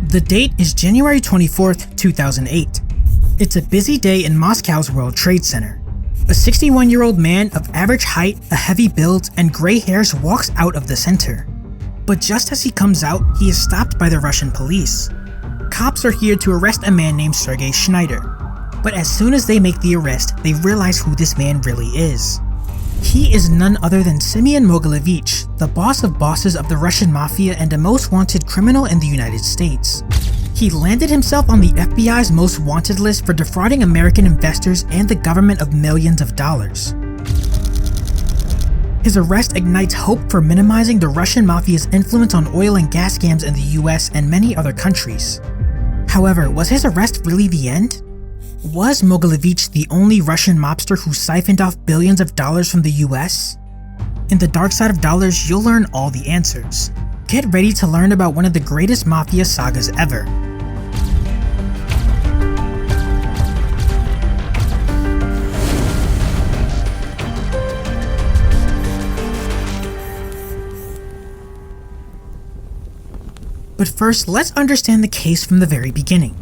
The date is January 24th, 2008. It's a busy day in Moscow's World Trade Center. A 61-year-old man of average height, a heavy build, and gray hairs walks out of the center. But just as he comes out, he is stopped by the Russian police. Cops are here to arrest a man named Sergei Schneider. But as soon as they make the arrest, they realize who this man really is. He is none other than Semyon Mogilevich, the boss of bosses of the Russian Mafia and a most wanted criminal in the United States. He landed himself on the FBI's most wanted list for defrauding American investors and the government of millions of dollars. His arrest ignites hope for minimizing the Russian Mafia's influence on oil and gas scams in the US and many other countries. However, was his arrest really the end? Was Mogilevich the only Russian mobster who siphoned off billions of dollars from the US? In The Dark Side of Dollars, you'll learn all the answers. Get ready to learn about one of the greatest mafia sagas ever. But first, let's understand the case from the very beginning.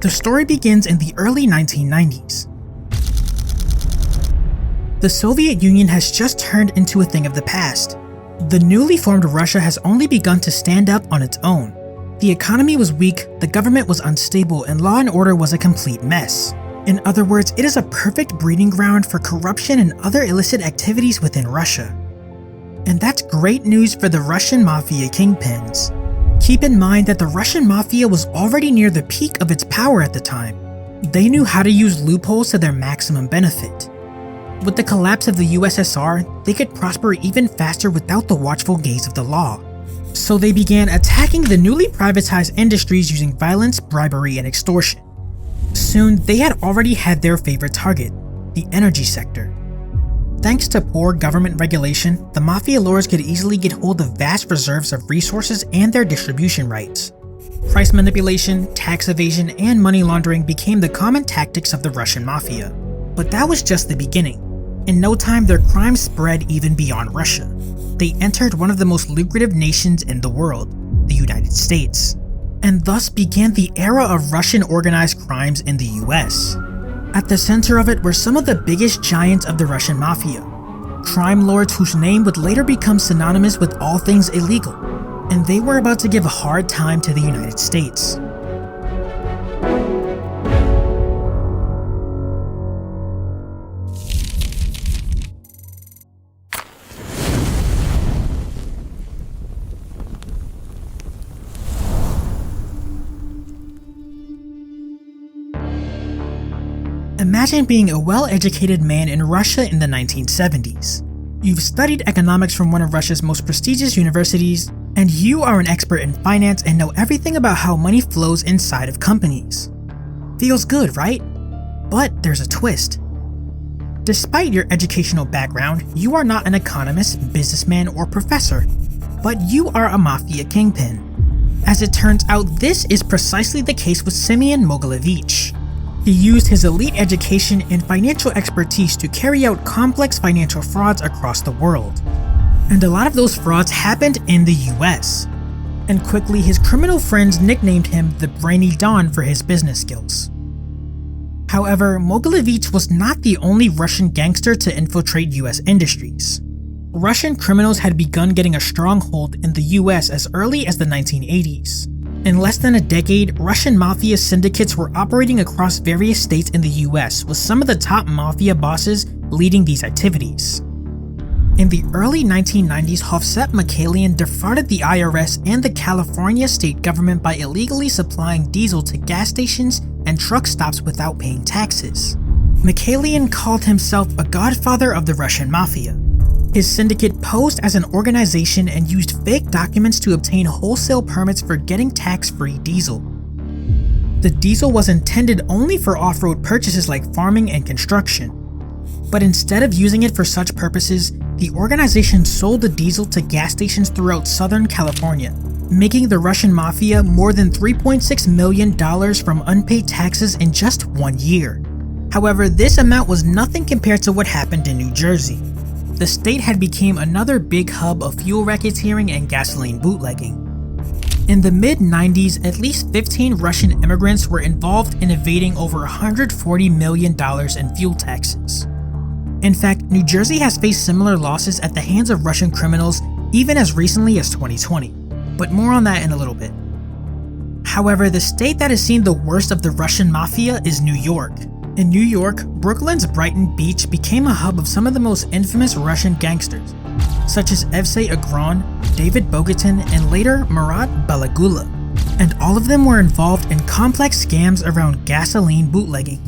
The story begins in the early 1990s. The Soviet Union has just turned into a thing of the past. The newly formed Russia has only begun to stand up on its own. The economy was weak, the government was unstable, and law and order was a complete mess. In other words, it is a perfect breeding ground for corruption and other illicit activities within Russia. And that's great news for the Russian Mafia kingpins. Keep in mind that the Russian Mafia was already near the peak of its power at the time. They knew how to use loopholes to their maximum benefit. With the collapse of the USSR, they could prosper even faster without the watchful gaze of the law. So they began attacking the newly privatized industries using violence, bribery, and extortion. Soon, they had already had their favorite target, the energy sector. Thanks to poor government regulation, the mafia lords could easily get hold of vast reserves of resources and their distribution rights. Price manipulation, tax evasion, and money laundering became the common tactics of the Russian mafia. But that was just the beginning. In no time, their crimes spread even beyond Russia. They entered one of the most lucrative nations in the world, the United States, and thus began the era of Russian organized crimes in the US. At the center of it were some of the biggest giants of the Russian Mafia, crime lords whose name would later become synonymous with all things illegal, and they were about to give a hard time to the United States. Imagine being a well-educated man in Russia in the 1970s. You've studied economics from one of Russia's most prestigious universities, and you are an expert in finance and know everything about how money flows inside of companies. Feels good, right? But there's a twist. Despite your educational background, you are not an economist, businessman, or professor, but you are a mafia kingpin. As it turns out, this is precisely the case with Semyon Mogilevich. He used his elite education and financial expertise to carry out complex financial frauds across the world. And a lot of those frauds happened in the US. And quickly, his criminal friends nicknamed him the Brainy Don for his business skills. However, Mogilevich was not the only Russian gangster to infiltrate US industries. Russian criminals had begun getting a stronghold in the US as early as the 1980s. In less than a decade, Russian mafia syndicates were operating across various states in the US, with some of the top mafia bosses leading these activities. In the early 1990s, Hovset Mikhailian defrauded the IRS and the California state government by illegally supplying diesel to gas stations and truck stops without paying taxes. Mikhailian called himself a godfather of the Russian mafia. His syndicate posed as an organization and used fake documents to obtain wholesale permits for getting tax-free diesel. The diesel was intended only for off-road purchases like farming and construction. But instead of using it for such purposes, the organization sold the diesel to gas stations throughout Southern California, making the Russian Mafia more than $3.6 million from unpaid taxes in just 1 year. However, this amount was nothing compared to what happened in New Jersey. The state had become another big hub of fuel racketeering and gasoline bootlegging. In the mid-90s, at least 15 Russian immigrants were involved in evading over $140 million in fuel taxes. In fact, New Jersey has faced similar losses at the hands of Russian criminals even as recently as 2020, but more on that in a little bit. However, the state that has seen the worst of the Russian Mafia is New York. In New York, Brooklyn's Brighton Beach became a hub of some of the most infamous Russian gangsters, such as Evsey Agron, David Bogatin, and later Marat Balagula, and all of them were involved in complex scams around gasoline bootlegging.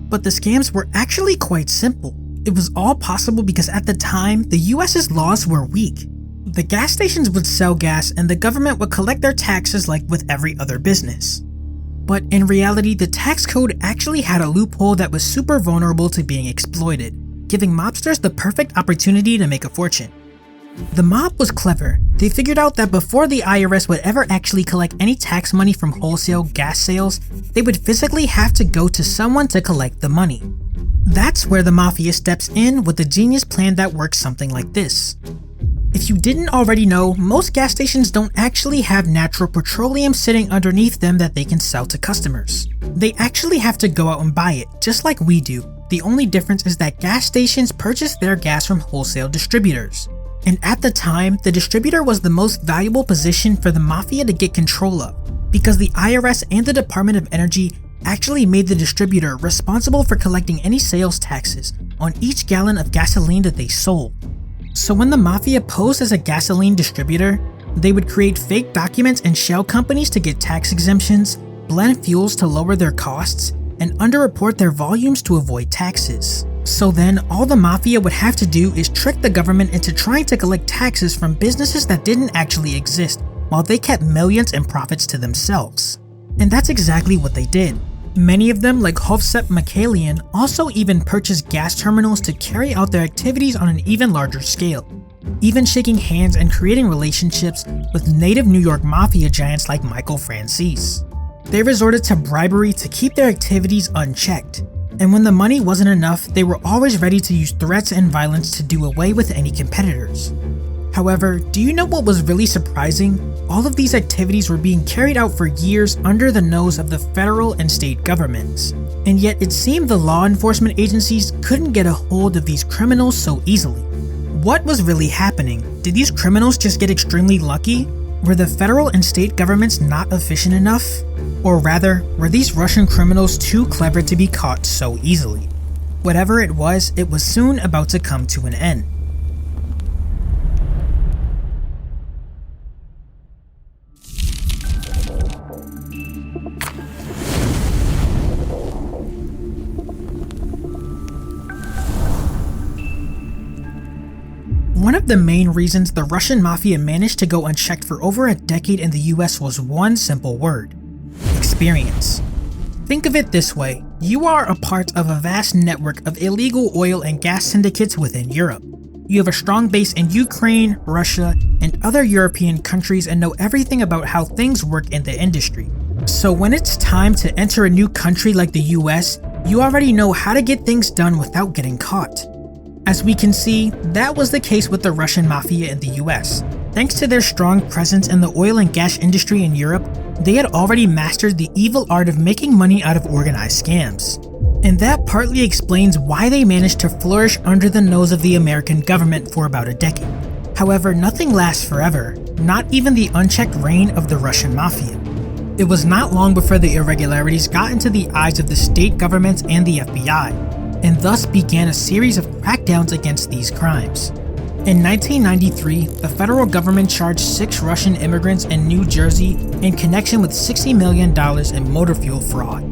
But the scams were actually quite simple. It was all possible because at the time, the US's laws were weak. The gas stations would sell gas and the government would collect their taxes like with every other business. But in reality, the tax code actually had a loophole that was super vulnerable to being exploited, giving mobsters the perfect opportunity to make a fortune. The mob was clever. They figured out that before the IRS would ever actually collect any tax money from wholesale gas sales, they would physically have to go to someone to collect the money. That's where the Mafia steps in with a genius plan that works something like this. If you didn't already know, most gas stations don't actually have natural petroleum sitting underneath them that they can sell to customers. They actually have to go out and buy it, just like we do. The only difference is that gas stations purchase their gas from wholesale distributors. And at the time, the distributor was the most valuable position for the Mafia to get control of, because the IRS and the Department of Energy actually made the distributor responsible for collecting any sales taxes on each gallon of gasoline that they sold. So when the Mafia posed as a gasoline distributor, they would create fake documents and shell companies to get tax exemptions, blend fuels to lower their costs, and underreport their volumes to avoid taxes. So then, all the Mafia would have to do is trick the government into trying to collect taxes from businesses that didn't actually exist, while they kept millions in profits to themselves. And that's exactly what they did. Many of them, like Hovsep Michaelian, also even purchased gas terminals to carry out their activities on an even larger scale, even shaking hands and creating relationships with native New York Mafia giants like Michael Franzese. They resorted to bribery to keep their activities unchecked, and when the money wasn't enough, they were always ready to use threats and violence to do away with any competitors. However, do you know what was really surprising? All of these activities were being carried out for years under the nose of the federal and state governments, and yet it seemed the law enforcement agencies couldn't get a hold of these criminals so easily. What was really happening? Did these criminals just get extremely lucky? Were the federal and state governments not efficient enough? Or rather, were these Russian criminals too clever to be caught so easily? Whatever it was soon about to come to an end. One of the main reasons the Russian Mafia managed to go unchecked for over a decade in the US was one simple word: experience. Think of it this way: you are a part of a vast network of illegal oil and gas syndicates within Europe. You have a strong base in Ukraine, Russia, and other European countries and know everything about how things work in the industry. So when it's time to enter a new country like the US, you already know how to get things done without getting caught. As we can see, that was the case with the Russian Mafia in the US. Thanks to their strong presence in the oil and gas industry in Europe, they had already mastered the evil art of making money out of organized scams. And that partly explains why they managed to flourish under the nose of the American government for about a decade. However, nothing lasts forever, not even the unchecked reign of the Russian Mafia. It was not long before the irregularities got into the eyes of the state governments and the FBI, and thus began a series of crackdowns against these crimes. In 1993, the federal government charged 6 Russian immigrants in New Jersey in connection with $60 million in motor fuel fraud.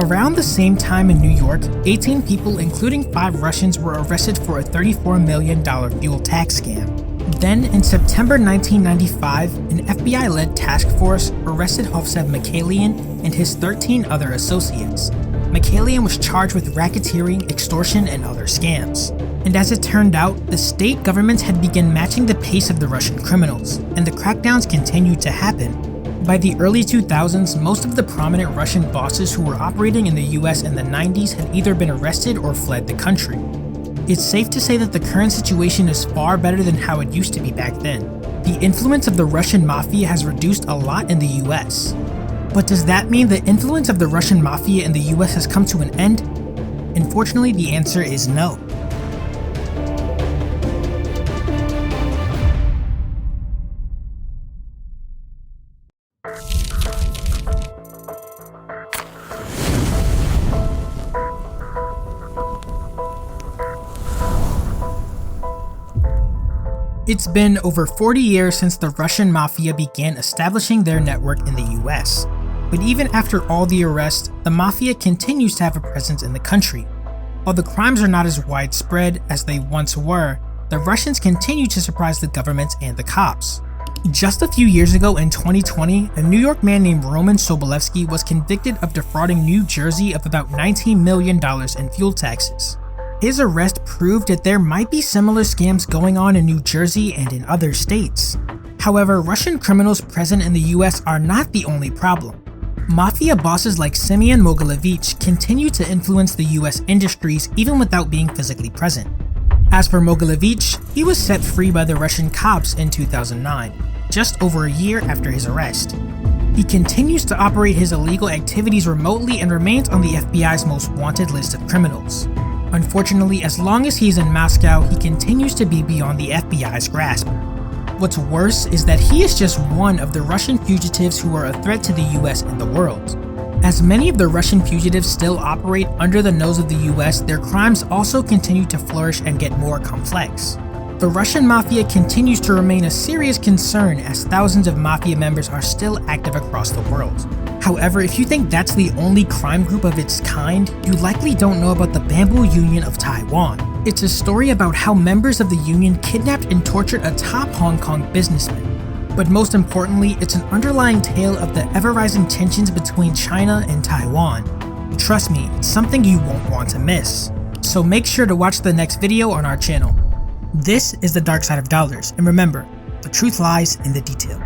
Around the same time in New York, 18 people, including 5 Russians, were arrested for a $34 million fuel tax scam. Then, in September 1995, an FBI-led task force arrested Hovsep Michaelian and his 13 other associates. Michaelian was charged with racketeering, extortion, and other scams. And as it turned out, the state governments had begun matching the pace of the Russian criminals, and the crackdowns continued to happen. By the early 2000s, most of the prominent Russian bosses who were operating in the US in the 90s had either been arrested or fled the country. It's safe to say that the current situation is far better than how it used to be back then. The influence of the Russian Mafia has reduced a lot in the US. But does that mean the influence of the Russian Mafia in the US has come to an end? Unfortunately, the answer is no. It's been over 40 years since the Russian Mafia began establishing their network in the US. But even after all the arrests, the Mafia continues to have a presence in the country. While the crimes are not as widespread as they once were, the Russians continue to surprise the government and the cops. Just a few years ago in 2020, a New York man named Roman Sobolevsky was convicted of defrauding New Jersey of about $19 million in fuel taxes. His arrest proved that there might be similar scams going on in New Jersey and in other states. However, Russian criminals present in the US are not the only problem. Mafia bosses like Semyon Mogilevich continue to influence the US industries even without being physically present. As for Mogilevich, he was set free by the Russian cops in 2009, just over a year after his arrest. He continues to operate his illegal activities remotely and remains on the FBI's most wanted list of criminals. Unfortunately, as long as he's in Moscow, he continues to be beyond the FBI's grasp. What's worse is that he is just one of the Russian fugitives who are a threat to the US and the world. As many of the Russian fugitives still operate under the nose of the US, their crimes also continue to flourish and get more complex. The Russian Mafia continues to remain a serious concern as thousands of Mafia members are still active across the world. However, if you think that's the only crime group of its kind, you likely don't know about the Bamboo Union of Taiwan. It's a story about how members of the union kidnapped and tortured a top Hong Kong businessman. But most importantly, it's an underlying tale of the ever-rising tensions between China and Taiwan. Trust me, it's something you won't want to miss. So make sure to watch the next video on our channel. This is the Dark Side of Dollars, and remember, the truth lies in the detail.